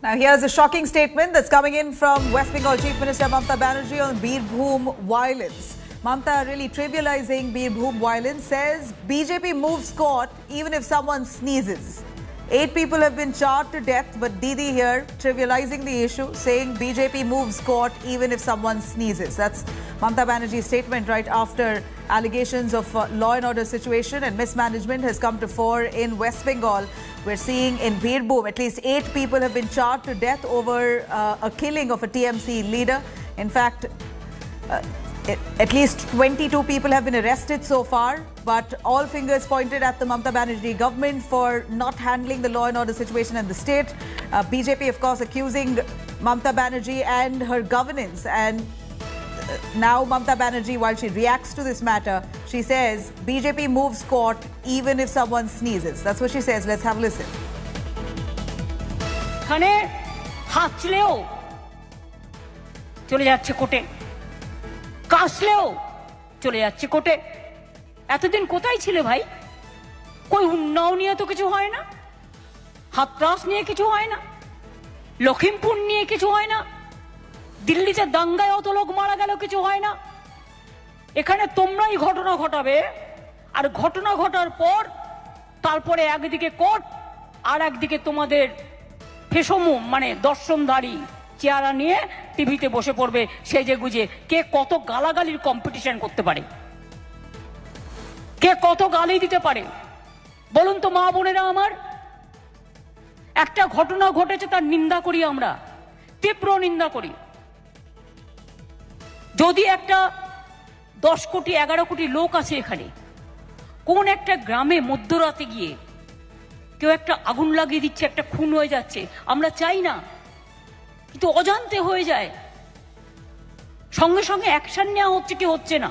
Now here's a shocking statement that's coming in from West Bengal Chief Minister Mamata Banerjee on Birbhum violence. Mamata really trivializing Birbhum violence, says BJP moves court even if someone sneezes. 8 people have been charged to death, but Didi here trivializing the issue, saying BJP moves court even if someone sneezes. That's Mamata Banerjee's statement right after allegations of law and order situation and mismanagement has come to fore in West Bengal. We're seeing in Birbhum, at least 8 people have been charged to death over a killing of a TMC leader. In fact, at least 22 people have been arrested so far, but all fingers pointed at the Mamata Banerjee government for not handling the law and order situation in the state. BJP, of course, accusing Mamata Banerjee and her governance. And now Mamata Banerjee, while she reacts to this matter, she says BJP moves court even if someone sneezes. That's what she says. Let's have a listen. কাশলেও চলে যাচ্ছে কোর্টে। এতদিন কোথায় ছিলে ভাই? কই উন্নয়ন নিয়ে তো কিছু হয় না, হাতরাস নিয়ে কিছু হয় না, লখিমপুর নিয়ে কিছু হয় না, দিল্লিতে দাঙ্গায় অত লোক মারা গেল কিছু হয় না। এখানে তোমরাই ঘটনা ঘটাবে, আর ঘটনা ঘটার পর তারপরে একদিকে কোর্ট আর একদিকে তোমাদের ফেসমু মানে দর্শনধারী চেহারা নিয়ে টিভিতে বসে পড়বে সেজে গুজে। কে কত গালাগালির কম্পিটিশন করতে পারে, কে কত গালি দিতে পারে বলুন তো মা বোনেরা আমার। একটা ঘটনা ঘটেছে, তার নিন্দা করি আমরা, তীব্র নিন্দা করি। যদি একটা 10 কোটি 11 কোটি লোক আছে এখানে, কোন একটা গ্রামে মধ্যরাতে গিয়ে কেউ একটা আগুন লাগিয়ে দিচ্ছে, একটা খুন হয়ে যাচ্ছে, আমরা চাই না, কিন্তু অজান্তে হয়ে যায়, সঙ্গে সঙ্গে অ্যাকশন নেওয়া হচ্ছে কি হচ্ছে না।